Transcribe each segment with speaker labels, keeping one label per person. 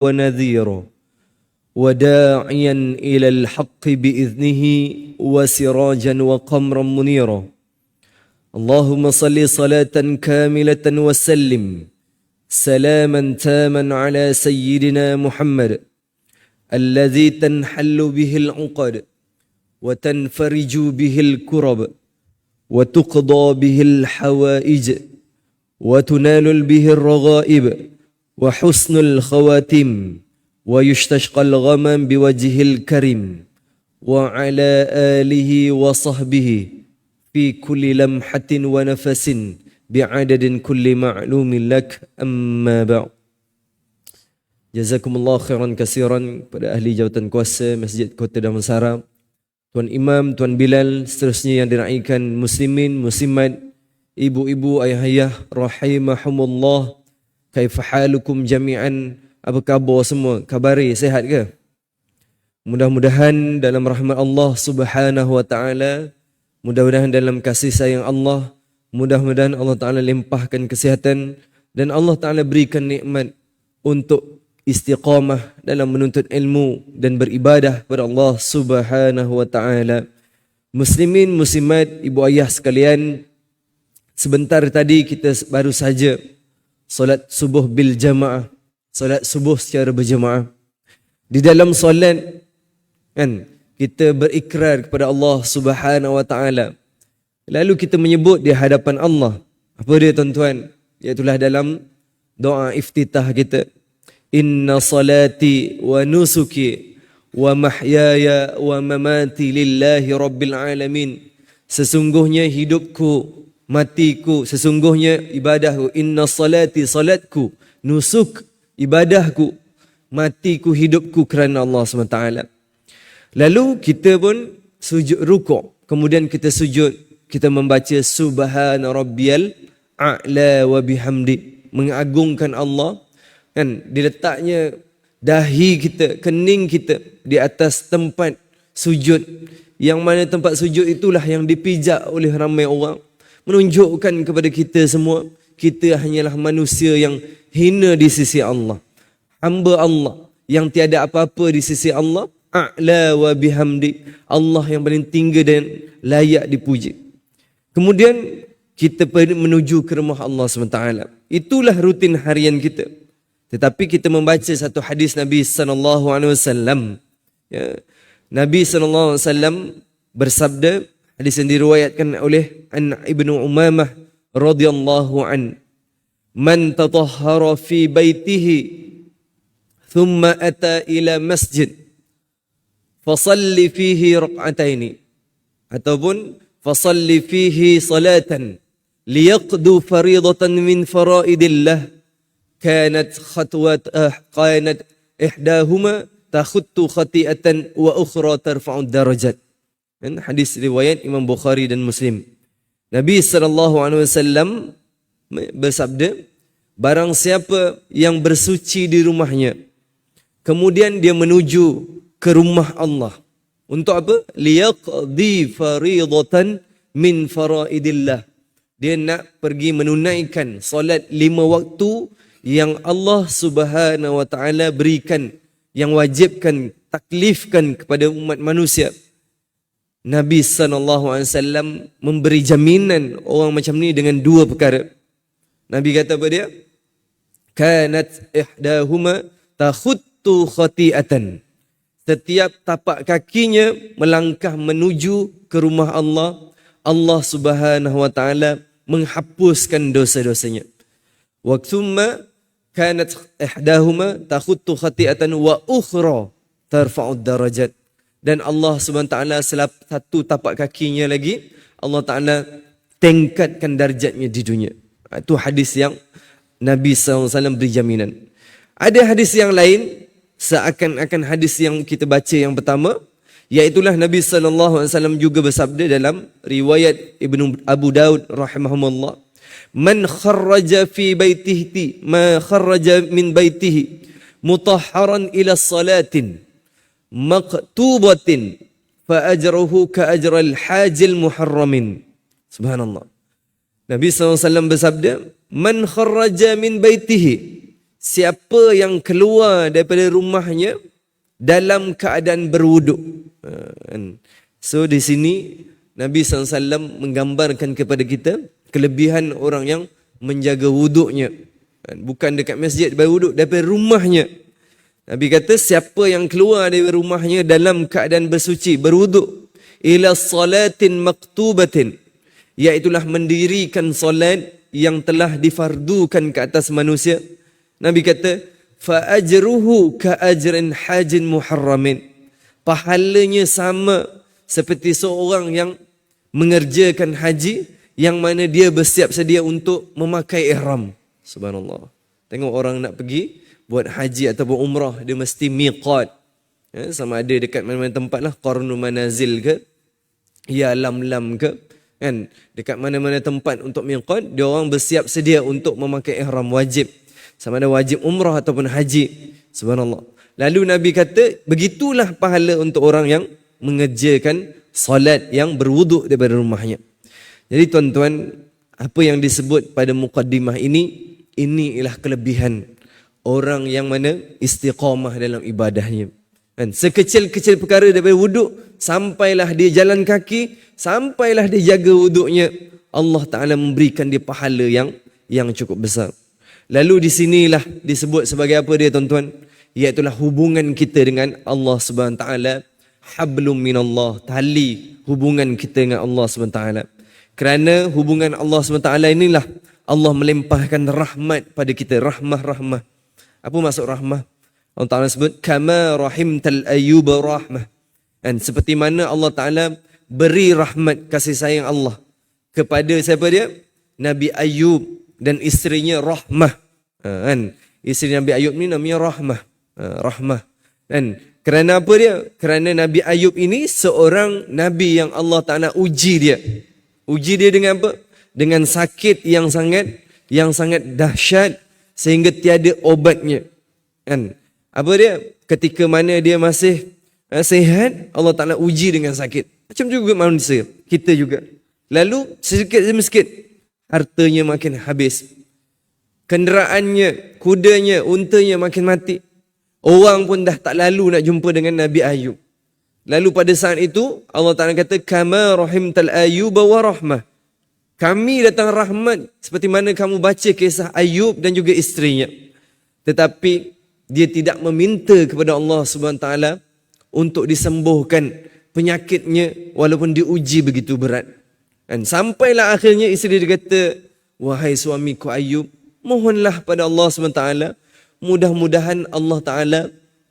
Speaker 1: ونذيرا وداعيا إلى الحق بإذنه وسراجا وقمرا منيرا اللهم صل صلاة كاملة وسلم سلاما تاما على سيدنا محمد الذي تنحل به العقد وتنفرج به الكرب وتقضى به الحوائج وتنال به الرغائب وحسن الخواتم ويستشقى الغمام بوجه الكريم وعلى آله وصحبه في كل لمحة ونفس بعدد كل معلوم لك أما بعد. Jazakumullah khairan kasiran kepada ahli jawatan kuasa Masjid Kota Damansara, Tuan Imam, Tuan Bilal, seterusnya yang diraikan muslimin, muslimat, ibu-ibu, ayah-ayah, rahimahumullah. Kaifa halukum jami'an? Apa khabar semua? Kabari sihat ke? Mudah-mudahan dalam rahmat Allah Subhanahu wa taala, mudah-mudahan dalam kasih sayang Allah, mudah-mudahan Allah Taala limpahkan kesihatan dan Allah Taala berikan nikmat untuk istiqamah dalam menuntut ilmu dan beribadah kepada Allah Subhanahu wa taala. Muslimin, muslimat, ibu ayah sekalian, sebentar tadi kita baru saja solat subuh bil jamaah, solat subuh secara berjamaah. Di dalam solat kan kita berikrar kepada Allah Subhanahu wa taala. Lalu kita menyebut di hadapan Allah. Apa dia tuan-tuan? Iaitulah dalam doa iftitah kita. Inna salati wa nusuki wa mahyaya wa mamati lillahi rabbil alamin. Sesungguhnya hidupku, matiku, sesungguhnya ibadahku. Inna salati, salatku, nusuk, ibadahku, matiku, hidupku kerana Allah SWT. Lalu kita pun sujud rukuk. Kemudian kita sujud, kita membaca Subhana rabbiyal a'la wa bihamdi. Mengagungkan Allah. Kan diletaknya dahi kita, kening kita di atas tempat sujud, yang mana tempat sujud itulah yang dipijak oleh ramai orang, menunjukkan kepada kita semua kita hanyalah manusia yang hina di sisi Allah, hamba Allah yang tiada apa-apa di sisi Allah. A'la wa bihamdi, Allah yang paling tinggi dan layak dipuji. Kemudian kita menuju ke rumah Allah SWT. Itulah rutin harian kita. Tetapi kita membaca satu hadis Nabi SAW. Ya. Nabi SAW bersabda, hadis yang diriwayatkan oleh Ibnu Umamah radhiyallahu an, man tatahhara fi baitihi thumma ata ila masjid fasalli fihi rak'ataini, ataupun fasalli fihi salatan liyaqdu faridatan min faraidillah kanat ihdahuma takhuttu khati'atan wa ukhra tarfa'u darajat. Hadis riwayat Imam Bukhari dan Muslim. Nabi SAW bersabda, barang siapa yang bersuci di rumahnya, kemudian dia menuju ke rumah Allah untuk apa? Liyaqdi faridatan min faraidillah. Dia nak pergi menunaikan solat 5 waktu yang Allah Subhanahu wa taala berikan, yang wajibkan, taklifkan kepada umat manusia. Nabi SAW memberi jaminan orang macam ni dengan 2 perkara. Nabi kata apa dia? Kanat ihdahuma takhuttu khati'atan. Setiap tapak kakinya melangkah menuju ke rumah Allah, Allah Subhanahu wa taala menghapuskan dosa-dosanya. Wa thumma kanat ihdahuma takhuttu khati'atan wa ukhra tarfa'u darajat. Dan Allah Subhanahu wa taala satu tapak kakinya lagi, Allah Taala tingkatkan darjatnya di dunia. Itu hadis yang Nabi SAW beri jaminan. Ada hadis yang lain seakan-akan hadis yang kita baca yang pertama, iaitulah Nabi SAW juga bersabda dalam riwayat Ibnu Abu Daud rahimahumullah, man kharraja fi baitihi ma kharraja min baitihi mutahharan ila salatin maktubatin fa ajruhu ka ajral hajil muharramin. Subhanallah. Nabi SAW bersabda, man kharraja min baitihi, siapa yang keluar daripada rumahnya dalam keadaan berwuduk. So di sini Nabi SAW menggambarkan kepada kita kelebihan orang yang menjaga wuduknya. Bukan dekat masjid berwuduk, daripada rumahnya. Nabi kata siapa yang keluar dari rumahnya dalam keadaan bersuci, berwuduk, ila salatin maktubatin, iaitulah mendirikan solat yang telah difardukan ke atas manusia. Nabi kata fa ajruhu ka ajrin hajin muharramin, pahalanya sama seperti seorang yang mengerjakan haji yang mana dia bersiap sedia untuk memakai ihram. Subhanallah. Tengok orang nak pergi buat haji ataupun umrah, dia mesti miqat. Sama ada dekat mana-mana tempat lah, qarnu manazil ke, ya lam-lam ke, kan? Dekat mana-mana tempat untuk miqat, dia orang bersiap sedia untuk memakai ihram wajib. Sama ada wajib umrah ataupun haji. Subhanallah. Lalu Nabi kata, begitulah pahala untuk orang yang mengerjakan solat yang berwuduk daripada rumahnya. Jadi tuan-tuan, apa yang disebut pada muqaddimah ini ialah kelebihan orang yang mana istiqamah dalam ibadahnya. Dan sekecil-kecil perkara daripada wuduk, sampailah dia jalan kaki, sampailah dia jaga wuduknya, Allah Ta'ala memberikan dia pahala yang cukup besar. Lalu di sinilah disebut sebagai apa dia tuan-tuan? Iaitulah hubungan kita dengan Allah Subhanahu Wa Ta'ala. Hablum minallah, tali hubungan kita dengan Allah Subhanahu Wa Ta'ala. Kerana hubungan Allah Subhanahu Wa Ta'ala inilah Allah melimpahkan rahmat pada kita, rahmah. Apa maksud rahmah? Allah Ta'ala sebut kama rahimtal ayyuba rahmah. Dan seperti mana Allah Ta'ala beri rahmat kasih sayang Allah kepada siapa dia? Nabi Ayub dan isterinya Rahmah. Kan? Isteri Nabi Ayub ni namanya Rahmah. Rahmah. Dan kerana apa dia? Kerana Nabi Ayub ini seorang Nabi yang Allah Ta'ala uji dia. Uji dia dengan apa? Dengan sakit yang sangat dahsyat sehingga tiada obatnya. Kan? Apa dia? Ketika mana dia masih sihat, Allah Ta'ala uji dengan sakit. Macam juga manusia, kita juga. Lalu sedikit demi sedikit hartanya makin habis. Kenderaannya, kudanya, untanya makin mati. Orang pun dah tak lalu nak jumpa dengan Nabi Ayub. Lalu pada saat itu Allah Ta'ala kata kama rahimtal ayyuba wa rahmah. Kami datang rahmat seperti mana kamu baca kisah Ayub dan juga isterinya. Tetapi dia tidak meminta kepada Allah Subhanahu Wa Ta'ala untuk disembuhkan penyakitnya walaupun diuji begitu berat. Dan sampailah akhirnya isteri dia kata, wahai suamiku Ayub, mohonlah pada Allah Subhanahu Wa Ta'ala, mudah-mudahan Allah Ta'ala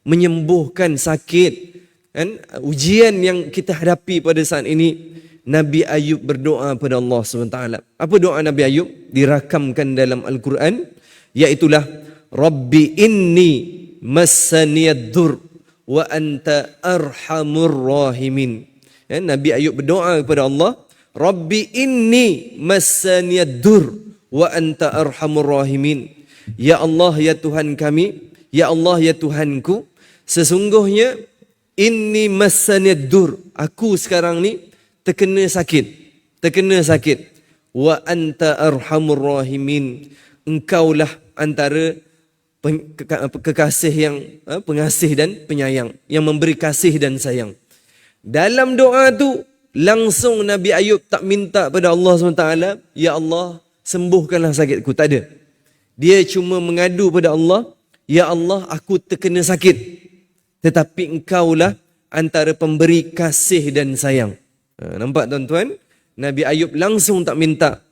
Speaker 1: menyembuhkan sakit dan ujian yang kita hadapi pada saat ini. Nabi Ayub berdoa pada Allah SWT. Apa doa Nabi Ayub? Dirakamkan dalam Al-Quran, iaitulah Rabbi inni massaniyad dur wa anta arhamur rahimin. Nabi Ayub berdoa kepada Allah, Rabbi inni massaniyad dur wa anta arhamur rahimin. Ya Allah, ya Tuhan kami, ya Allah, ya Tuhanku, sesungguhnya inni massaniyad dur, aku sekarang ni terkena sakit. Wa anta arhamur rahimin, engkaulah antara kekasih yang pengasih dan penyayang, yang memberi kasih dan sayang. Dalam doa tu langsung Nabi Ayub tak minta pada Allah SWT, ya Allah sembuhkanlah sakitku, tak ada. Dia cuma mengadu pada Allah, ya Allah aku terkena sakit, tetapi engkaulah antara pemberi kasih dan sayang. Nampak tuan-tuan? Nabi Ayub langsung tak minta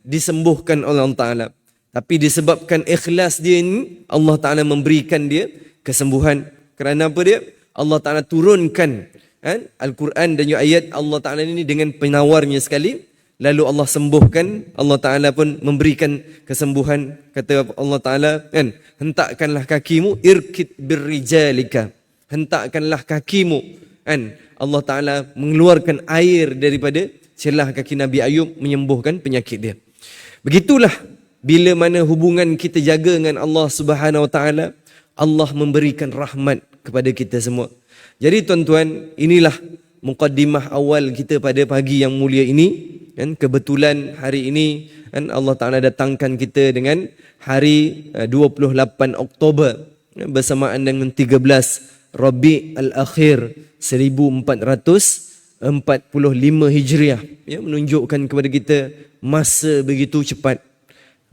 Speaker 1: disembuhkan oleh Allah Ta'ala. Tapi disebabkan ikhlas dia ini, Allah Ta'ala memberikan dia kesembuhan. Kerana apa dia? Allah Ta'ala turunkan Al-Quran dan juga ayat Allah Ta'ala ini dengan penawarnya sekali. Lalu Allah sembuhkan, Allah Ta'ala pun memberikan kesembuhan. Kata Allah Ta'ala, hentakkanlah kakimu, irkit birrijalika. Hentakkanlah kakimu. Allah Ta'ala mengeluarkan air daripada celah kaki Nabi Ayub, menyembuhkan penyakit dia. Begitulah bila mana hubungan kita jaga dengan Allah Subhanahu Wa Ta'ala, Allah memberikan rahmat kepada kita semua. Jadi tuan-tuan, inilah muqaddimah awal kita pada pagi yang mulia ini. Kan kebetulan hari ini kan Allah Taala datangkan kita dengan hari 28 Oktober bersamaan dengan 13 Rabiul Akhir 1445 Hijriah, ya, menunjukkan kepada kita masa begitu cepat.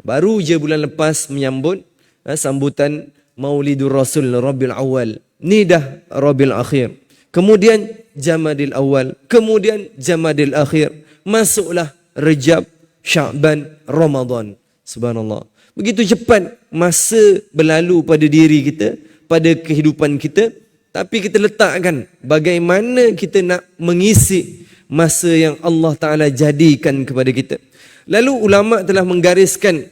Speaker 1: Baru je bulan lepas menyambut sambutan Maulidur Rasul Rabiul Awal. Ni dah Rabiul Akhir. Kemudian Jamadil Awal, kemudian Jamadil Akhir. Masuklah Rejab, Sya'ban, Ramadan. Subhanallah. Begitu cepat masa berlalu pada diri kita, pada kehidupan kita. Tapi kita letakkan bagaimana kita nak mengisi masa yang Allah Ta'ala jadikan kepada kita. Lalu ulama telah menggariskan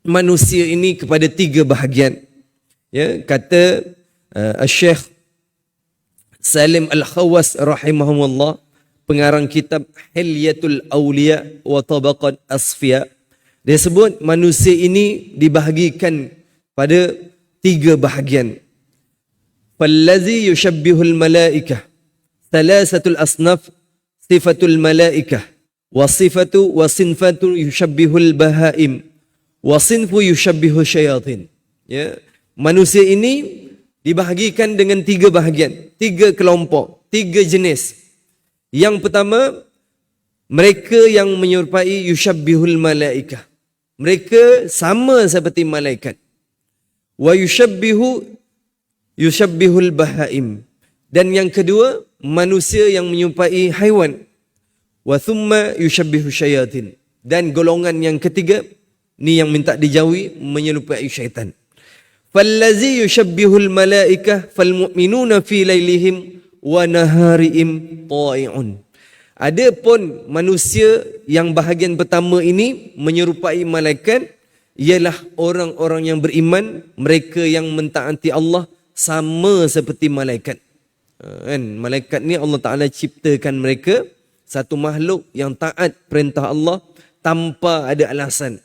Speaker 1: manusia ini kepada 3 bahagian. Ya, kata Syekh Salim Al-Khawas rahimahumullah, pengarang kitab Hilyatul Awliya wa Tabaqat Asfiya, dia sebut manusia ini dibahagikan pada 3 bahagian. Fallazi yushabbihul malaikah, thalathatul asnaf, sifatul malaikah, wa sinfatu yushabbihul bahaim, wa sinfu yushabbihu syayatin. Ya, manusia ini dibahagikan dengan 3 bahagian, 3 kelompok, 3 jenis. Yang pertama, mereka yang menyerupai yushabbihul malaikah. Mereka sama seperti malaikat. Wa yushabbihul bahaim. Dan yang kedua, manusia yang menyerupai haiwan. Wa thumma yushabbihu syayatin. Dan golongan yang ketiga, ni yang minta dijauhi, menyerupai syaitan. Fallazi yushabbihul malaikah falmu'minuna fi lailihim wa naharihim ta'i'un. Adapun manusia yang bahagian pertama ini menyerupai malaikat, ialah orang-orang yang beriman, mereka yang mentaati Allah sama seperti malaikat. Kan, malaikat ni Allah Ta'ala ciptakan mereka satu makhluk yang taat perintah Allah tanpa ada alasan.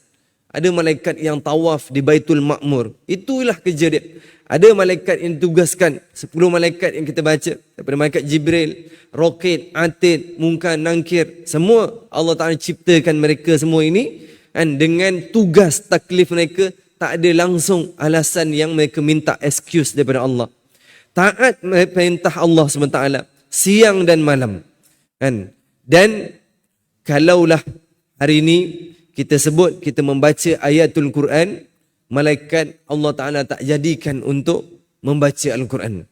Speaker 1: Ada malaikat yang tawaf di Baitul Ma'mur. Itulah kerja dia. Ada malaikat yang ditugaskan. 10 malaikat yang kita baca. Daripada malaikat Jibril, Rokit, Atid, Munkar, Nankir. Semua Allah Ta'ala ciptakan mereka semua ini. Dan dengan tugas taklif mereka, tak ada langsung alasan yang mereka minta excuse daripada Allah. Taat perintah Allah SWT. Siang dan malam. Dan kalaulah hari ini kita sebut, kita membaca ayatul Quran, malaikat Allah Ta'ala tak jadikan untuk membaca Al-Quran.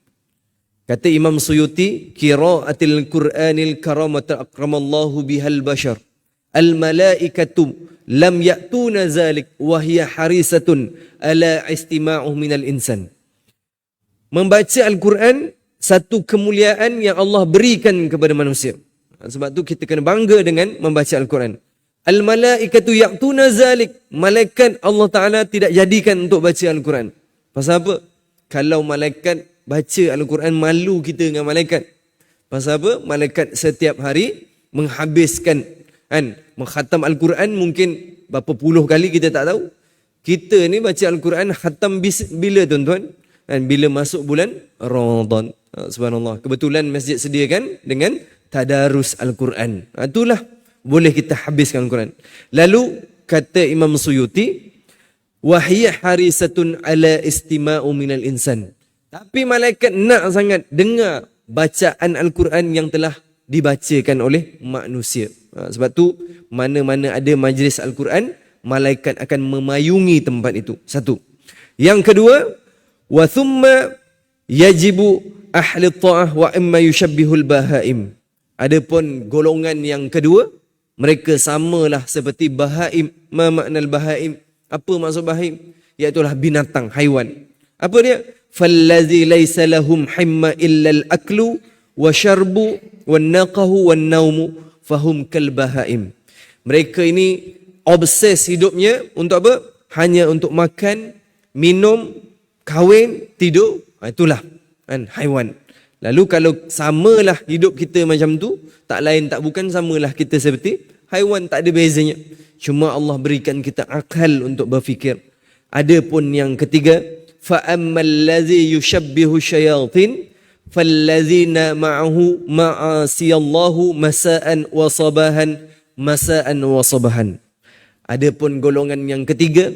Speaker 1: Kata Imam Suyuti, qira'atil Qur'anil karamata akramallahu bihal bashar. Al-malaikatu lam ya'tuna zalik wahiyya harisatun ala istima'uh minal insan. Membaca Al-Quran, satu kemuliaan yang Allah berikan kepada manusia. Sebab tu kita kena bangga dengan membaca Al-Quran. Al-malaikatu ya'tuna zalik. Malaikat Allah Ta'ala tidak jadikan untuk baca Al-Quran. Pasal apa? Kalau malaikat baca Al-Quran, malu kita dengan malaikat. Pasal apa? Malaikat setiap hari menghabiskan, mengkhatam Al-Quran mungkin berapa puluh kali kita tak tahu. Kita ni baca Al-Quran khatam bila tuan-tuan? Bila masuk bulan Ramadan. Subhanallah. Kebetulan masjid sediakan dengan tadarus Al-Quran. Itulah boleh kita habiskan Al-Quran. Lalu kata Imam Suyuti, wahiyya harisatun ala istima'u minal insan. Tapi malaikat nak sangat dengar bacaan Al-Quran yang telah dibacakan oleh manusia. Sebab tu mana-mana ada majlis Al-Quran, malaikat akan memayungi tempat itu. Satu. Yang kedua, wa thumma yajibu ahli ta'ah wa imma yushabbihul bahaim. Adapun golongan yang kedua, mereka samalah seperti bahaim. Ma makna al-bahaim? Apa maksud bahaim? Iaitulah binatang, haiwan. Apa dia? Fallazi laysa lahum himma illa al-aklu wa syarbu wa naqahu wa naumu fahum kal bahaim. Mereka ini obses hidupnya untuk apa? Hanya untuk makan, minum, kahwin, tidur. Itulah haiwan. Lalu kalau samalah hidup kita macam tu, tak lain tak bukan samalah kita seperti haiwan, tak ada bezanya. Cuma Allah berikan kita akal untuk berfikir. Adapun yang ketiga, fa ammal ladzi yushabbihu syayatin fallazina ma'ahu ma'asiyallahu masa'an wa sabahan masa'an wa sabahan. Adapun golongan yang ketiga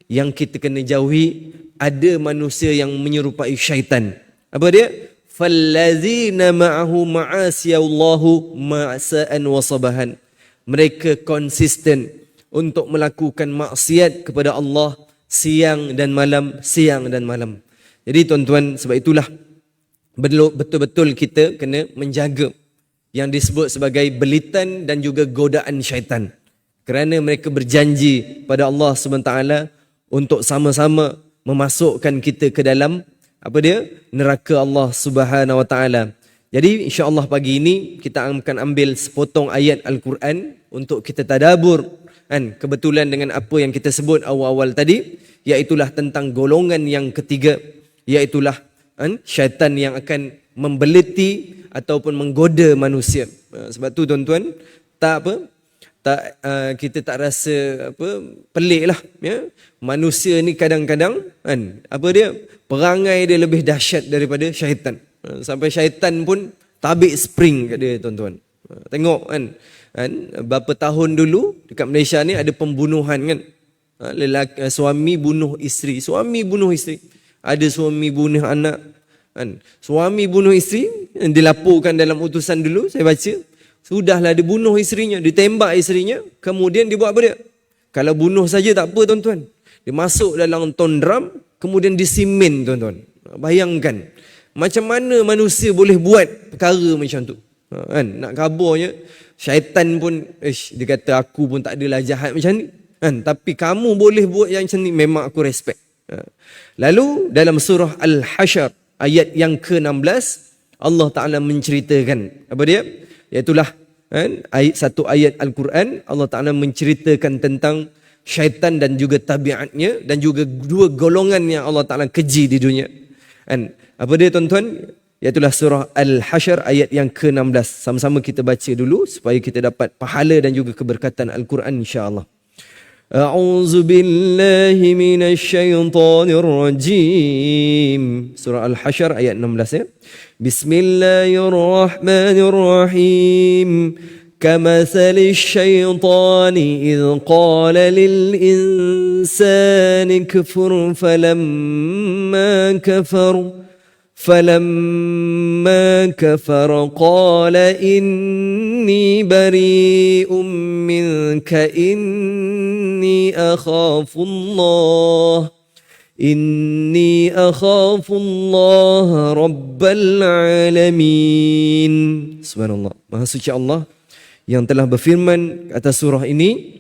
Speaker 1: yang kita kena jauhi, ada manusia yang menyerupai syaitan. Apa dia? Fallazina ma'ahu ma'asiyallahu masa'an wa sabahan. Mereka konsisten untuk melakukan maksiat kepada Allah siang dan malam, siang dan malam. Jadi tuan-tuan, sebab itulah betul-betul kita kena menjaga yang disebut sebagai belitan dan juga godaan syaitan. Kerana mereka berjanji pada Allah SWT untuk sama-sama memasukkan kita ke dalam apa dia? Neraka Allah Subhanahu Wa Taala. Jadi insya-Allah pagi ini kita akan ambil sepotong ayat Al-Quran untuk kita tadabbur, kan? Kebetulan dengan apa yang kita sebut awal-awal tadi, iaitulah tentang golongan yang ketiga, iaitulah syaitan yang akan membeliti ataupun menggoda manusia. Sebab tu tuan-tuan, kita tak rasa pelik lah, ya. Manusia ni kadang-kadang perangai dia lebih dahsyat daripada syaitan. Sampai syaitan pun tabik spring kat dia, tuan-tuan. Tengok kan, berapa tahun dulu dekat Malaysia ni ada pembunuhan kan. Suami bunuh isteri, ada suami bunuh anak kan. Suami bunuh isteri dilaporkan dalam utusan dulu, saya baca. Sudahlah dia bunuh isterinya, ditembak isterinya, kemudian dia buat apa dia? Kalau bunuh saja tak apa tuan-tuan, dia masuk dalam ton drum, kemudian disimen, tuan-tuan. Bayangkan macam mana manusia boleh buat perkara macam tu, kan? Nak kabarnya syaitan pun dia kata aku pun tak adalah jahat macam ni, kan? Tapi kamu boleh buat yang macam ni, memang aku respect. Lalu dalam surah Al-Hasyr ayat yang ke-16, Allah Ta'ala menceritakan apa dia? Iaitulah satu ayat Al-Quran, Allah Ta'ala menceritakan tentang syaitan dan juga tabiatnya, dan juga dua golongan yang Allah Ta'ala keji di dunia. Apa dia tuan-tuan? Iaitulah surah Al-Hasyr ayat yang ke-16. Sama-sama kita baca dulu supaya kita dapat pahala dan juga keberkatan Al-Quran insya-Allah. A'udzu billahi minasyaitonir rajim. Surah Al-Hasyr ayat 16 ya. Bismillahirrahmanirrahim. Kamathali syaitani idh qala lil insani kfur فلما كفر قال إني بريء منك إني أخاف الله رب العالمين. Subhanallah, Maha Suci Allah yang telah berfirman atas surah ini.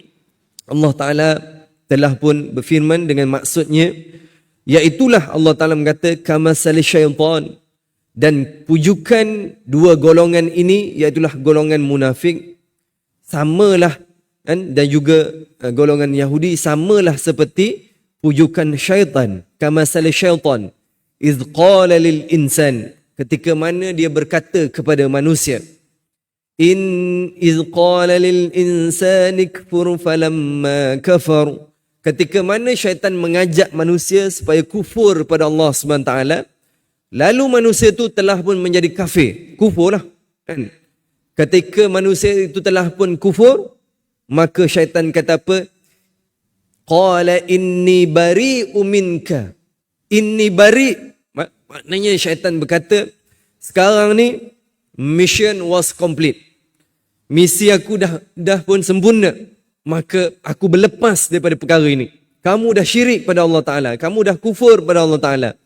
Speaker 1: Allah Ta'ala telah pun berfirman dengan maksudnya, iaitulah Allah Ta'ala berkata kamasali syaitan, dan pujukan dua golongan ini, iaitulah golongan munafik, samalah dan juga golongan Yahudi, samalah seperti pujukan syaitan. Kamasali syaitan idh qala lil insan, ketika mana dia berkata kepada manusia, idh qala lil insani kfur falamma kafar, ketika mana syaitan mengajak manusia supaya kufur pada Allah SWT, lalu manusia itu telah pun menjadi kafir, kufur lah, kan? Ketika manusia itu telah pun kufur, maka syaitan kata apa? Qala inni bari'u minka. Inni bari', maknanya syaitan berkata, sekarang ni mission was complete, misi aku dah pun sempurna, maka aku berlepas daripada perkara ini. Kamu dah syirik pada Allah Ta'ala, kamu dah kufur pada Allah Ta'ala.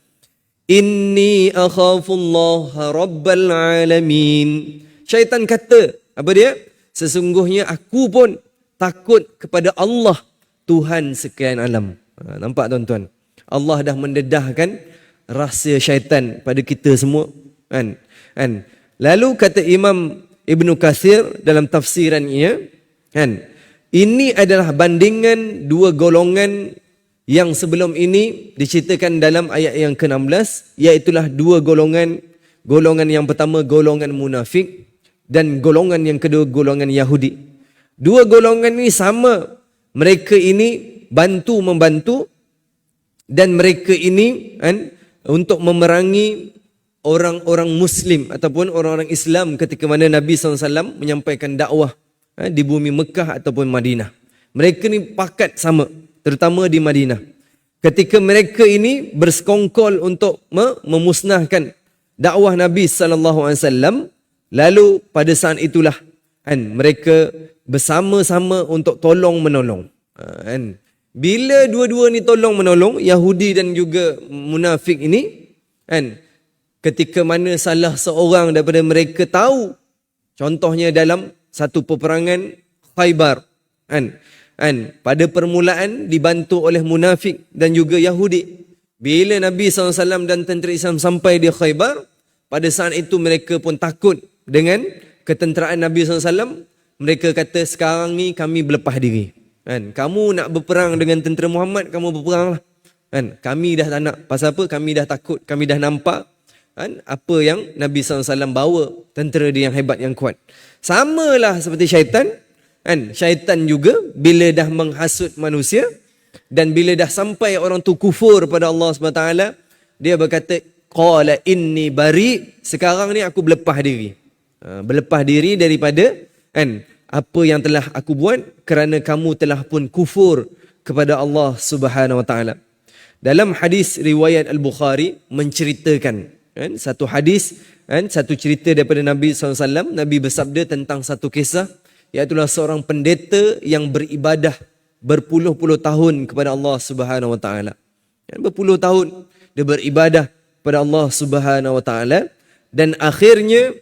Speaker 1: Inni akhafullaha rabbal alamin. Syaitan kata, apa dia? Sesungguhnya aku pun takut kepada Allah, Tuhan sekalian alam. Nampak tuan-tuan? Allah dah mendedahkan rahsia syaitan pada kita semua, kan? Lalu kata Imam Ibn Katsir dalam tafsirannya, kan? Ini adalah bandingan dua golongan yang sebelum ini diceritakan dalam ayat yang ke-16, iaitulah dua golongan. Golongan yang pertama golongan munafik, dan golongan yang kedua golongan Yahudi. Dua golongan ini sama, mereka ini bantu-membantu, dan mereka ini untuk memerangi orang-orang Muslim ataupun orang-orang Islam ketika mana Nabi SAW menyampaikan dakwah di bumi Mekah ataupun Madinah. Mereka ni pakat sama, terutama di Madinah. Ketika mereka ini bersekongkol untuk memusnahkan dakwah Nabi SAW, lalu pada saat itulah mereka bersama-sama untuk tolong menolong. Bila dua-dua ni tolong menolong, Yahudi dan juga munafik ini, ketika mana salah seorang daripada mereka tahu, contohnya dalam satu peperangan Khaybar, pada permulaan dibantu oleh munafik dan juga Yahudi. Bila Nabi SAW dan tentera Islam sampai di Khaybar, pada saat itu mereka pun takut dengan ketenteraan Nabi SAW. Mereka kata, sekarang ni kami berlepas diri. Kamu nak berperang dengan tentera Muhammad, kamu berperanglah. Kami dah tak nak. Pasal apa? Kami dah takut. Kami dah nampak apa yang Nabi SAW bawa, tentera dia yang hebat, yang kuat. Samalah seperti syaitan. Syaitan juga bila dah menghasut manusia dan bila dah sampai orang tu kufur pada Allah SWT, dia berkata, qala inni bari, sekarang ni aku berlepas diri. Berlepas diri daripada apa yang telah aku buat kerana kamu telah pun kufur kepada Allah Subhanahu Wa Taala. Dalam hadis riwayat Al-Bukhari menceritakan satu hadis, satu cerita daripada Nabi SAW. Nabi bersabda tentang satu kisah, iaitulah seorang pendeta yang beribadah berpuluh-puluh tahun kepada Allah Subhanahu Wa Taala. Berpuluh tahun dia beribadah kepada Allah Subhanahu Wa Taala, dan akhirnya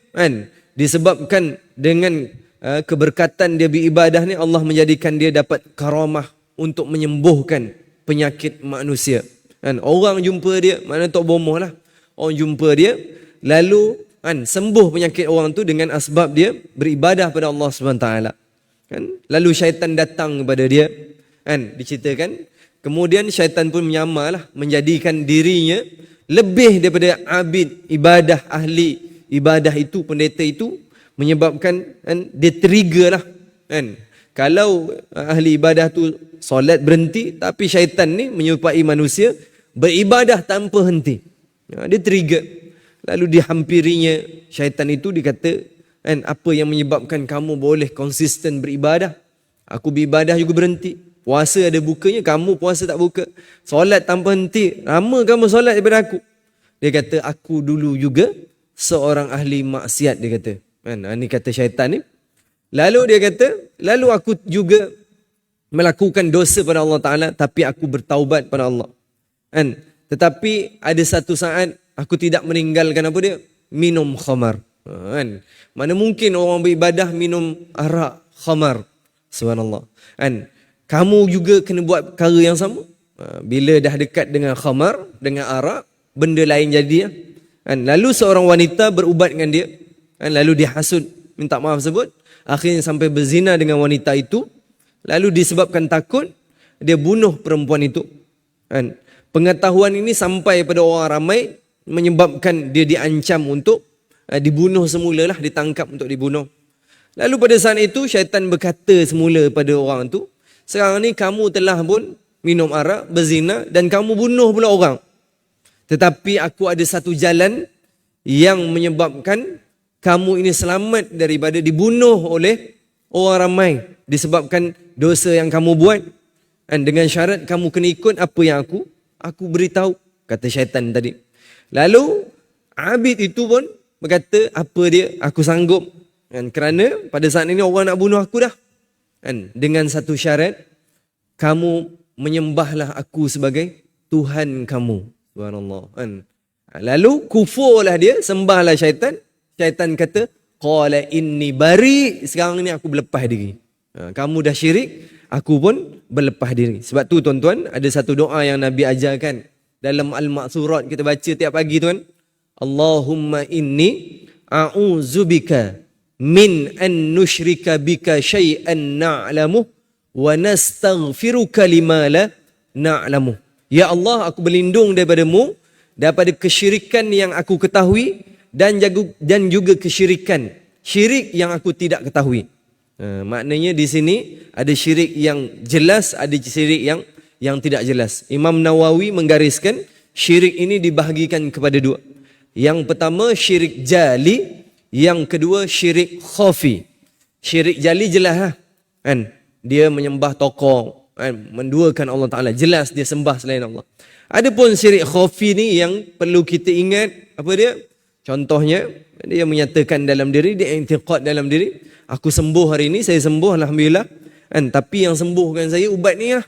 Speaker 1: disebabkan dengan keberkatan dia beribadah ni, Allah menjadikan dia dapat karamah untuk menyembuhkan penyakit manusia. Orang jumpa dia, mana tak bomoh lah, orang jumpa dia lalu sembuh penyakit orang tu dengan asbab dia beribadah pada Allah SWT. Lalu syaitan datang kepada dia, diceritakan. Kemudian syaitan pun menyamalah, menjadikan dirinya lebih daripada abid ibadah, ahli ibadah itu, pendeta itu, menyebabkan dia trigger lah. Kalau ahli ibadah tu solat berhenti, tapi syaitan ni menyerupai manusia beribadah tanpa henti. Dia trigger. Lalu dihampirinya syaitan itu, dikata, apa yang menyebabkan kamu boleh konsisten beribadah? Aku beribadah juga berhenti. Puasa ada bukanya, kamu puasa tak buka. Solat tanpa henti, lama kamu solat daripada aku. Dia kata, aku dulu juga seorang ahli maksiat, dia kata. Ini kata syaitan ni. Lalu dia kata, lalu aku juga melakukan dosa pada Allah Ta'ala, tapi aku bertaubat pada Allah. Tetapi ada satu saat, aku tidak meninggalkan apa dia? Minum khamar. Mana mungkin orang beribadah minum arak, khamar. Subhanallah. Kamu juga kena buat perkara yang sama. Bila dah dekat dengan khamar, dengan arak, benda lain jadi. Lalu seorang wanita berubat dengan dia. Lalu dia hasud, minta maaf sebut. Akhirnya sampai berzina dengan wanita itu. Lalu disebabkan takut, dia bunuh perempuan itu. Pengetahuan ini sampai pada orang ramai, menyebabkan dia diancam untuk dibunuh semulalah, ditangkap untuk dibunuh. Lalu pada saat itu syaitan berkata semula pada orang tu, sekarang ni kamu telah pun minum arak, berzina, dan kamu bunuh pula orang. Tetapi aku ada satu jalan yang menyebabkan kamu ini selamat daripada dibunuh oleh orang ramai disebabkan dosa yang kamu buat. Dan dengan syarat kamu kena ikut apa yang aku beritahu, kata syaitan tadi. Lalu abid itu pun berkata, apa dia, aku sanggup. Kerana pada saat ini orang nak bunuh aku dah. Dengan satu syarat, kamu menyembahlah aku sebagai Tuhan kamu. Subhanallah. Lalu kufurlah dia, sembahlah syaitan. Syaitan kata, qala inni bari, sekarang ni aku berlepas diri. Kamu dah syirik, aku pun berlepas diri. Sebab tu tuan-tuan, ada satu doa yang Nabi ajarkan dalam Al-Ma'surat, kita baca tiap pagi tuan. Allahumma inni a'udzubika min an nusyrika bika syai'an na'lamu wa nastaghfiruka lima la na'lamu. Ya Allah, aku berlindung daripadamu daripada kesyirikan yang aku ketahui dan juga kesyirikan syirik yang aku tidak ketahui. Maknanya di sini ada syirik yang jelas, ada syirik yang tidak jelas. Imam Nawawi menggariskan syirik ini dibahagikan kepada dua. Yang pertama syirik jali, yang kedua syirik khafi. Syirik jali jelas lah. Kan? Dia menyembah tokoh, kan? Menduakan Allah Ta'ala. Jelas dia sembah selain Allah. Adapun syirik khafi ni yang perlu kita ingat, apa dia? Contohnya, dia menyatakan dalam diri, dia i'tiqad dalam diri, aku sembuh hari ini, saya sembuh Alhamdulillah. Kan? Tapi yang sembuhkan saya ubat ni lah.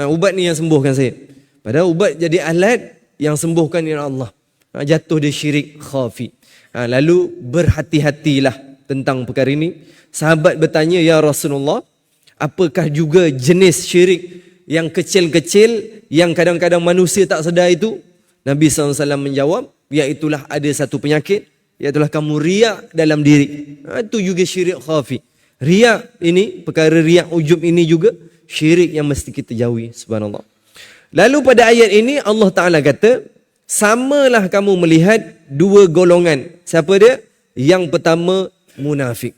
Speaker 1: Ubat ni yang sembuhkan saya. Padahal ubat jadi alat, yang sembuhkan ialah Allah. Jatuh dia syirik khafi. Lalu berhati-hatilah tentang perkara ini. Sahabat bertanya, ya Rasulullah, apakah juga jenis syirik yang kecil-kecil yang kadang-kadang manusia tak sedar itu? Nabi SAW menjawab, iaitulah ada satu penyakit, iaitulah kamu riak dalam diri. Itu juga syirik khafi. Riak ini, perkara riak ujub ini juga syirik yang mesti kita jauhi. Subhanallah. Lalu pada ayat ini Allah Ta'ala kata, samalah kamu melihat dua golongan. Siapa dia? Yang pertama munafik.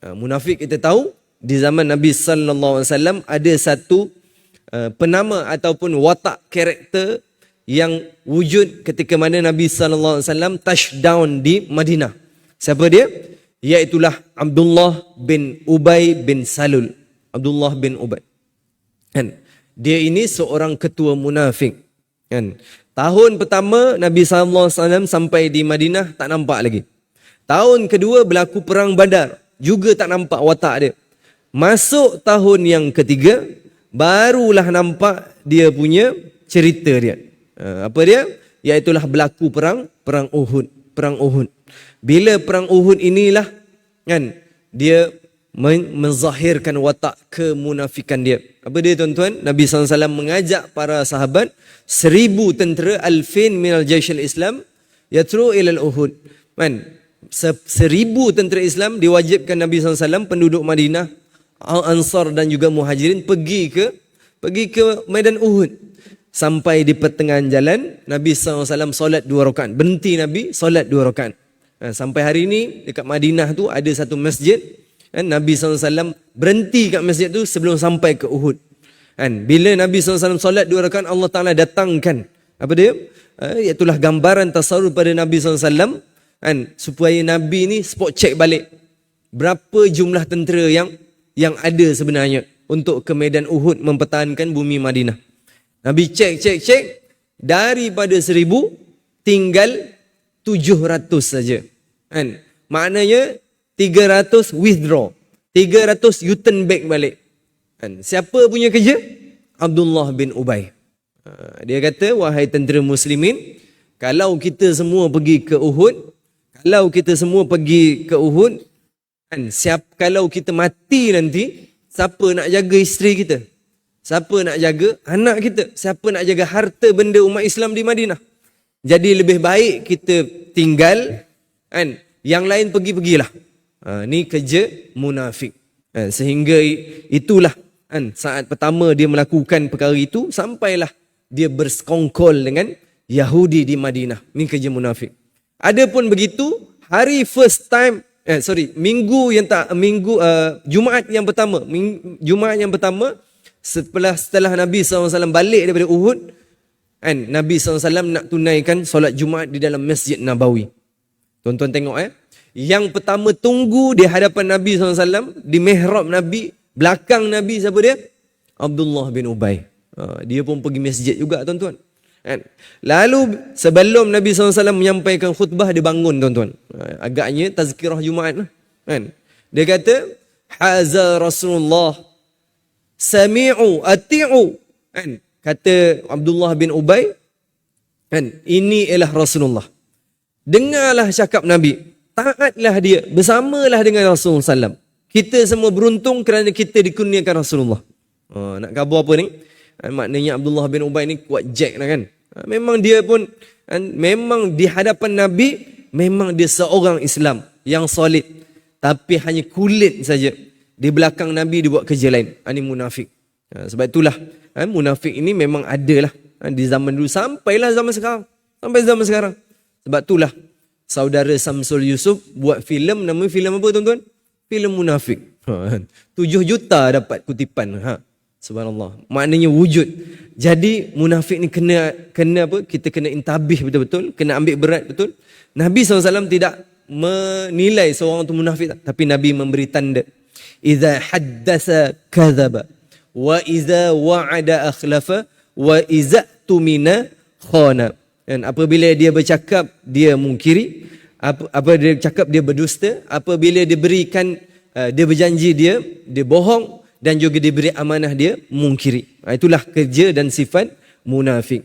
Speaker 1: Munafik kita tahu di zaman Nabi sallallahu alaihi wasallam ada satu penama ataupun watak karakter yang wujud ketika mana Nabi sallallahu alaihi wasallam touchdown di Madinah. Siapa dia? Iaitulah Abdullah bin Ubay bin Salul. Abdullah bin Ubay. Kan? Dia ini seorang ketua munafik. Kan? Tahun pertama Nabi sallallahu alaihi wasallam sampai di Madinah tak nampak lagi. Tahun kedua berlaku perang Badar, juga tak nampak watak dia. Masuk tahun yang ketiga, barulah nampak dia punya cerita dia. Apa dia? Iaitulah berlaku perang Uhud. Perang Uhud. Bila perang Uhud inilah kan dia menzahirkan watak kemunafikan dia. Apa dia tuan-tuan? Nabi SAW mengajak para sahabat 1,000 tentera alfin minal jaisyil Islam yatru ilal Uhud. Kan? 1,000 tentera Islam diwajibkan Nabi SAW, penduduk Madinah, Ansar dan juga Muhajirin pergi ke Medan Uhud. Sampai di pertengahan jalan Nabi SAW solat 2 rakaat. Berhenti Nabi solat 2 rakaat. Sampai hari ini dekat Madinah tu ada satu masjid. Nabi SAW berhenti kat masjid tu sebelum sampai ke Uhud. Bila Nabi SAW solat 2 rakaat, Allah Ta'ala datangkan apa dia? Iaitulah gambaran tasawuf pada Nabi SAW. Supaya Nabi ni spot check balik berapa jumlah tentera yang ada sebenarnya untuk ke Medan Uhud mempertahankan bumi Madinah. Nabi cek daripada 1,000 tinggal 700 saja. Maknanya 300 withdraw, 300 U-turn back balik. Siapa punya kerja? Abdullah bin Ubay. Dia kata, wahai tentera muslimin, kalau kita semua pergi ke Uhud, kalau kita mati nanti, siapa nak jaga isteri kita? Siapa nak jaga anak kita? Siapa nak jaga harta benda umat Islam di Madinah? Jadi lebih baik kita tinggal, yang lain pergilah. Ni kerja munafik. Sehingga itulah saat pertama dia melakukan perkara itu, sampailah dia bersekongkol dengan Yahudi di Madinah. Ni kerja munafik. Adapun begitu, hari first time, Jumaat yang pertama setelah Nabi SAW balik daripada Uhud, Nabi SAW nak tunaikan solat Jumaat di dalam Masjid Nabawi. Tuan-tuan tengok yang pertama tunggu di hadapan Nabi SAW, di mihrab Nabi, belakang Nabi siapa dia? Abdullah bin Ubay. Dia pun pergi masjid juga tuan-tuan. Lalu sebelum Nabi SAW menyampaikan khutbah, dia bangun tuan-tuan. Agaknya tazkirah Jumaat lah. Dia kata, haza Rasulullah sami'u ati'u. Kata Abdullah bin Ubay, ini ialah Rasulullah. Dengarlah cakap Nabi, taatlah dia, bersamalah dengan Rasulullah SAW. Kita semua beruntung kerana kita dikurniakan Rasulullah. Nak khabar apa ni? Maknanya Abdullah bin Ubay ni kuat jack lah kan. Memang dia pun, memang di hadapan Nabi, memang dia seorang Islam yang solid. Tapi hanya kulit saja. Di belakang Nabi dia buat kerja lain. Ini munafik. Sebab itulah munafik ini memang ada lah di zaman dulu sampailah zaman sekarang. Sampai zaman sekarang. Sebab itulah saudara Samsul Yusuf buat filem, nama filem apa tuan-tuan? Filem munafik. 7 juta dapat kutipan. Subhanallah. Maknanya wujud. Jadi munafik ni kena apa? Kita kena intabih betul-betul, kena ambil berat betul. Nabi SAW tidak menilai seorang itu munafik, tapi Nabi memberi tanda. Idza haddatsa kadzaba wa idza wa'ada akhlafa wa idza tumina khana. Dan apabila dia bercakap dia mungkiri, apa dia cakap dia berdusta, apabila diberikan dia berjanji dia bohong, dan juga diberi amanah dia mungkiri. Itulah kerja dan sifat munafik.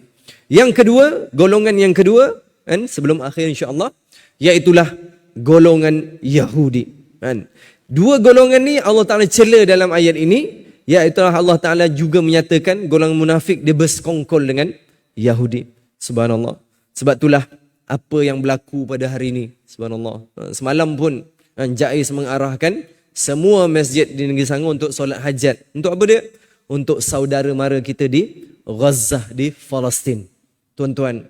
Speaker 1: Yang kedua, golongan yang kedua kan, sebelum akhir insya-Allah, iaitulah golongan Yahudi kan. Dua golongan ni Allah Taala cela dalam ayat ini, iaitu Allah Taala juga menyatakan golongan munafik dia bersekongkol dengan Yahudi. Subhanallah. Sebab itulah apa yang berlaku pada hari ini. Subhanallah. Semalam pun Jais mengarahkan semua masjid di Negeri Selangor untuk solat hajat. Untuk apa dia? Untuk saudara mara kita di Gaza, di Palestin. Tuan-tuan,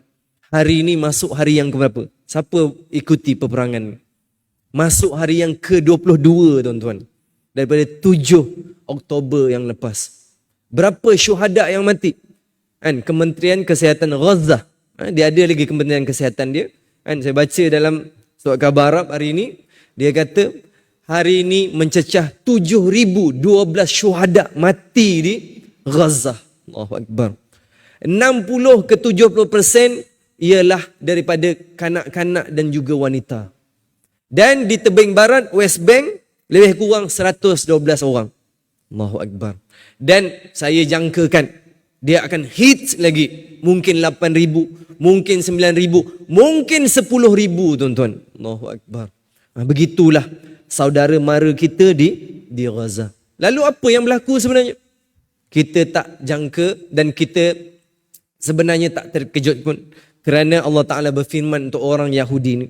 Speaker 1: hari ini masuk hari yang keberapa? Siapa ikuti peperangan? Masuk hari yang ke-22, tuan-tuan. Daripada 7 Oktober yang lepas. Berapa syuhada yang mati? Kan, Kementerian Kesihatan Gaza, dia ada lagi Kementerian Kesihatan dia. Kan, saya baca dalam surat khabar Arab hari ini, dia kata hari ini mencecah 7,012 syuhada mati di Gaza. Allahu Akbar. 60 ke 70% ialah daripada kanak-kanak dan juga wanita. Dan di tebing barat West Bank lebih kurang 112 orang. Allahu Akbar. Dan saya jangkakan dia akan hit lagi. Mungkin 8,000, mungkin 9,000, mungkin 10,000, tuan-tuan. Allahu Akbar. Begitulah saudara mara kita di Gaza. Lalu apa yang berlaku sebenarnya? Kita tak jangka dan kita sebenarnya tak terkejut pun. Kerana Allah Ta'ala berfirman untuk orang Yahudi ni.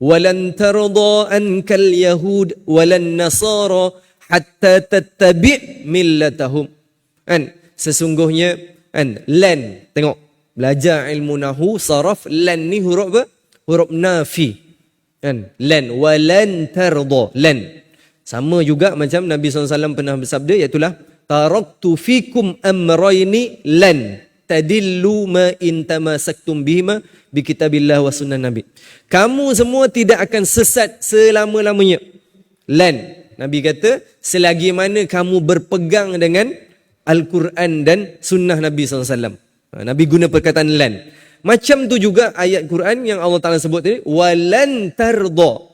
Speaker 1: وَلَنْ تَرْضَى أَنْكَ الْيَهُودِ وَلَنْ نَصَارَى حَتَّى تَتَّبِعْ مِلَّتَهُمْ. Kan? Sesungguhnya kan, lan, tengok belajar ilmu nahu saraf, lan ni huruf apa? Huruf nafi kan, lan, walan tarda, lan sama juga macam Nabi SAW pernah bersabda, iaitulah taraktu fikum amrayni lan tadillu ma in tamasaktum bihima bi kitabillah wa sunnah nabi. Kamu semua tidak akan sesat selama-lamanya. Lan, Nabi kata selagi mana kamu berpegang dengan Al-Quran dan sunnah Nabi SAW. Nabi guna perkataan lan. Macam tu juga ayat Quran yang Allah Ta'ala sebut tadi. Walan tarda.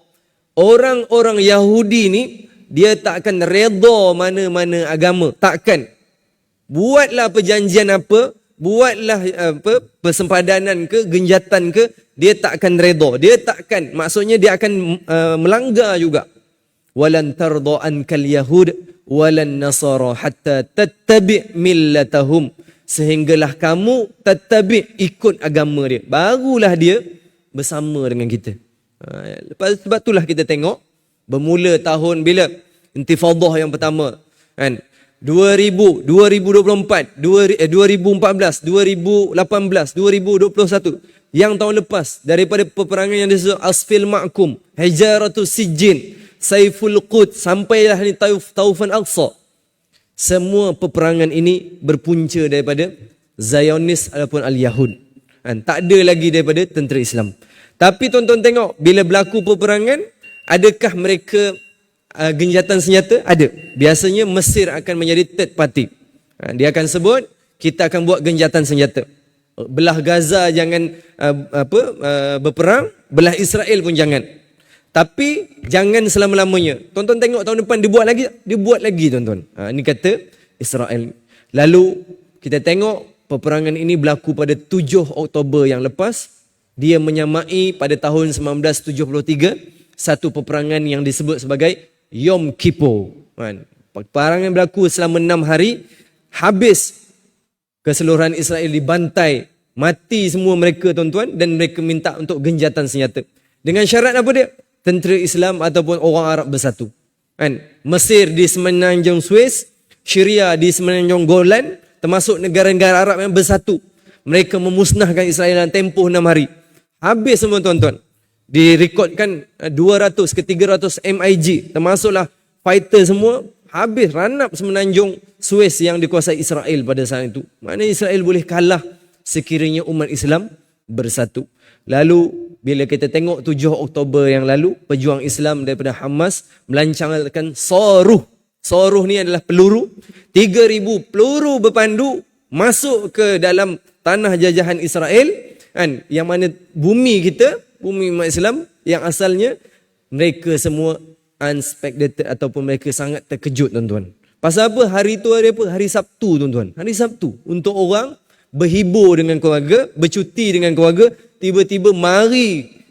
Speaker 1: Orang-orang Yahudi ni, dia tak akan redha mana-mana agama. Takkan. Buatlah perjanjian apa, buatlah apa, persempadanan ke, genjatan ke, dia tak akan redha. Dia takkan. Maksudnya dia akan melanggar juga. Walan tarda ankal yahud walan nasara hatta tattabi' millatahum, sehinggalah kamu tattabi' ikut agama dia, barulah dia bersama dengan kita. Lepas sebab itulah kita tengok bermula tahun bila intifadah yang pertama kan, 2000, 2024, 2014, 2018, 2021, yang tahun lepas daripada peperangan yang disebut Asfil Ma'kum, Hijaratus Sijin, Saiful Quds, sampailah ni Taufan Aqsa. Semua peperangan ini berpunca daripada Zionis ataupun Al-Yahud. Tak ada lagi daripada tentera Islam. Tapi tuan-tuan tengok, bila berlaku peperangan, adakah mereka genjatan senjata? Ada. Biasanya Mesir akan menjadi third party. Dia akan sebut, kita akan buat genjatan senjata. Belah Gaza jangan berperang, belah Israel pun jangan. Tapi jangan selama-lamanya. Tuan-tuan tengok tahun depan dia buat lagi tuan-tuan. Ini kata Israel. Lalu kita tengok peperangan ini berlaku pada 7 Oktober yang lepas. Dia menyamai pada tahun 1973 satu peperangan yang disebut sebagai Yom Kippur. Peperangan berlaku selama 6 hari. Habis keseluruhan Israel dibantai. Mati semua mereka tuan-tuan, dan mereka minta untuk genjatan senjata. Dengan syarat apa dia? Tentera Islam ataupun orang Arab bersatu. Kan? Mesir di semenanjung Suez, Syria di semenanjung Golan, termasuk negara-negara Arab yang bersatu. Mereka memusnahkan Israel dalam tempoh 6 hari. Habis semua tuan-tuan. Direkodkan 200 ke 300 MiG, termasuklah fighter semua, habis ranap semenanjung Suez yang dikuasai Israel pada saat itu. Maknanya Israel boleh kalah sekiranya umat Islam bersatu. Lalu bila kita tengok 7 Oktober yang lalu, pejuang Islam daripada Hamas melancangkan saruh Sauruh ni adalah peluru. 3,000 peluru berpandu masuk ke dalam tanah jajahan Israel, kan? Yang mana bumi kita, bumi umat Islam yang asalnya, mereka semua unexpected ataupun mereka sangat terkejut, tuan-tuan. Pasal apa? Hari tu hari apa? Hari Sabtu, tuan-tuan. Hari Sabtu untuk orang berhibur dengan keluarga, bercuti dengan keluarga, tiba-tiba mari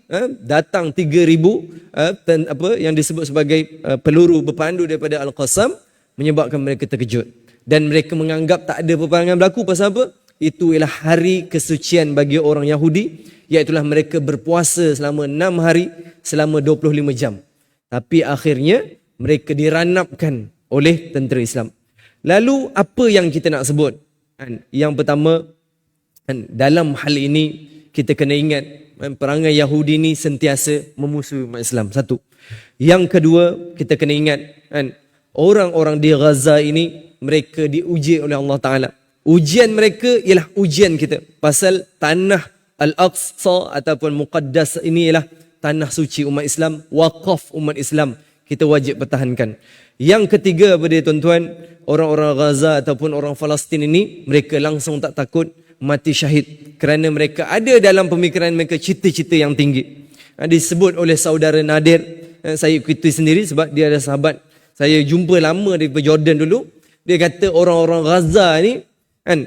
Speaker 1: datang 3,000 yang disebut sebagai peluru berpandu daripada Al-Qassam, menyebabkan mereka terkejut. Dan mereka menganggap tak ada peperangan berlaku. Pasal apa? Itu ialah hari kesucian bagi orang Yahudi, iaitulah mereka berpuasa selama 6 hari, selama 25 jam. Tapi akhirnya mereka diranapkan oleh tentera Islam. Lalu apa yang kita nak sebut? Yang pertama, dalam hal ini kita kena ingat perangai Yahudi ni sentiasa memusuhi umat Islam. Satu. Yang kedua, kita kena ingat orang-orang di Gaza ini, mereka diuji oleh Allah Ta'ala. Ujian mereka ialah ujian kita. Pasal tanah Al-Aqsa ataupun Muqaddas ini ialah tanah suci umat Islam, waqaf umat Islam. Kita wajib pertahankan. Yang ketiga apa dia, tuan-tuan? Orang-orang Gaza ataupun orang Palestin ini, mereka langsung tak takut mati syahid. Kerana mereka ada dalam pemikiran mereka cita-cita yang tinggi. Disebut oleh saudara Nadir, saya ikuti sendiri sebab dia ada sahabat. Saya jumpa lama daripada Jordan dulu. Dia kata orang-orang Gaza ni,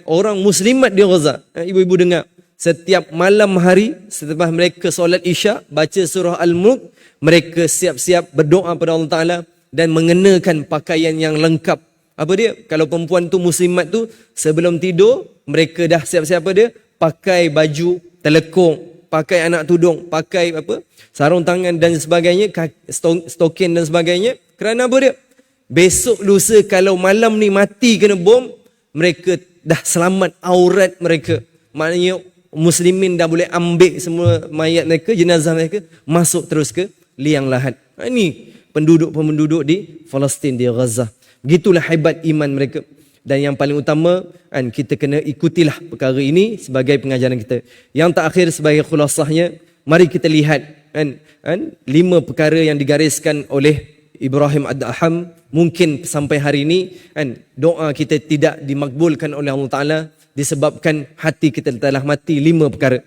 Speaker 1: orang muslimat di Gaza, ibu-ibu dengar, setiap malam hari selepas mereka solat Isya, baca surah Al-Mulk, mereka siap-siap berdoa pada Allah Ta'ala dan mengenakan pakaian yang lengkap. Apa dia? Kalau perempuan tu muslimat tu, sebelum tidur, mereka dah siap-siap apa dia? Pakai baju telekung, pakai anak tudung, pakai sarung tangan dan sebagainya, stokin dan sebagainya. Kerana apa dia? Besok lusa kalau malam ni mati kena bom, mereka dah selamat aurat mereka. Maknanya muslimin dah boleh ambil semua mayat mereka, jenazah mereka, masuk terus ke liang lahat. Ini penduduk-penduduk di Palestin, di Gaza. Begitulah hebat iman mereka. Dan yang paling utama, kita kena ikutilah perkara ini sebagai pengajaran kita. Yang terakhir sebagai khulasahnya, mari kita lihat 5 perkara yang digariskan oleh Ibrahim Adham. Mungkin sampai hari ini doa kita tidak dimakbulkan oleh Allah Ta'ala disebabkan hati kita telah mati. 5 perkara.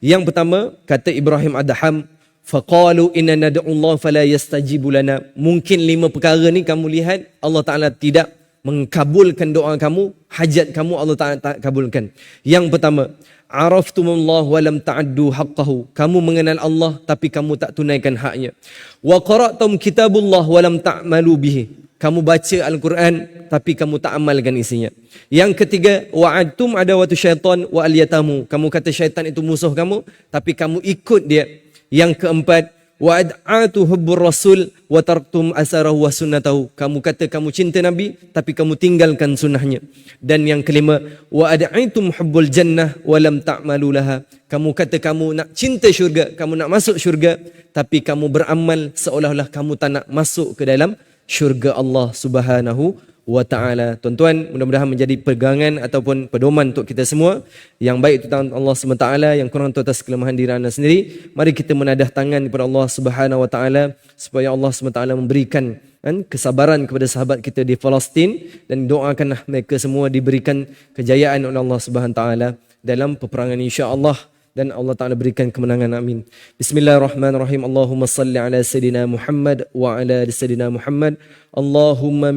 Speaker 1: Yang pertama, kata Ibrahim Adham, faqalu inna nad'u Allah fala yastajibu lana. Mungkin 5 perkara ni kamu lihat Allah Ta'ala tidak mengkabulkan doa kamu, hajat kamu Allah Ta'ala tak kabulkan. Yang pertama, araftumullah wa lam ta'addu haqqahu. Kamu mengenal Allah tapi kamu tak tunaikan haknya. Wa qara'tum kitabullah wa lam ta'malu bihi. Kamu baca Al-Quran tapi kamu tak amalkan isinya. Yang ketiga, wa'adtum adawatu syaitan wa al-yatamu. Kamu kata syaitan itu musuh kamu tapi kamu ikut dia. Yang keempat, wa'ad'atu hubbur rasul wa tarktum asarahu wa sunnatahu. Kamu kata kamu cinta Nabi tapi kamu tinggalkan sunnahnya. Dan yang kelima, wa'ad'itum hubbul jannah wa lam ta'malu laha. Kamu kata kamu nak cinta syurga, kamu nak masuk syurga, tapi kamu beramal seolah-olah kamu tak nak masuk ke dalam syurga Allah Subhanahu wa ta'ala. Tuan-tuan, mudah-mudahan menjadi pegangan ataupun pedoman untuk kita semua. Yang baik itu tangan Allah SWT, yang kurang itu atas kelemahan diri anda sendiri. Mari kita menadah tangan kepada Allah Subhanahu wa ta'ala supaya Allah SWT memberikan kesabaran kepada sahabat kita di Palestin, dan doakanlah mereka semua diberikan kejayaan oleh Allah Subhanahu wa ta'ala dalam peperangan insya-Allah, dan Allah Ta'ala berikan kemenangan. Amin. Bismillahirrahmanirrahim. Allahumma salli ala Sayyidina Muhammad wa ala Sayyidina Muhammad. Allahumma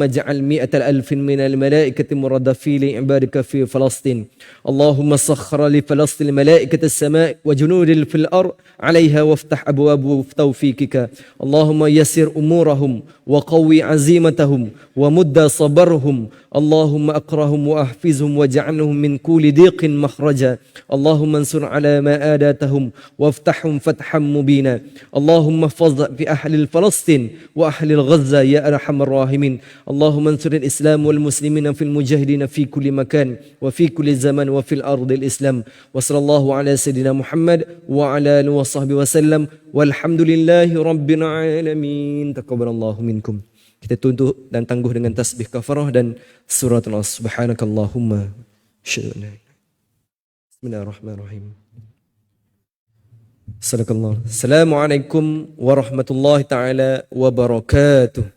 Speaker 1: ja'al mi'atal alfin minal malaikati muraddafi li ibadika fi Falastin. Allahumma sakhara li Falastin malaikati as-sama' wa junudil fil ard 'alayha waftah abwabu tawfikika. Allahumma yassir umurahum wa qawwi 'azimatahum wa mudda sabarhum. Allahumma aqrahum wa ahfizhum wa ja'alhum min kulli diqin makhraja. Allahumma ansur 'ala ma adatahum waftahhum fathan mubina. Allahumma ihfaz fi ahli Falastin wa ahli Gaza ya arhamar rahimin. Allahumma ansuril Islam wal muslimina fil mujahidin fi kulli makan wa fi kulli zaman wa fil ardil Islam. Wa sallallahu ala sayyidina Muhammad wa ala alihi wa sahbihi wasallam. Walhamdulillahi rabbil alamin. Taqabbalallahu minkum. Kita tuntut dan tangguh dengan tasbih kafarah dan surat Al-As. Subhanakallahumma. Bismillahirrahmanirrahim. Assalamualaikum warahmatullahi taala wabarakatuh.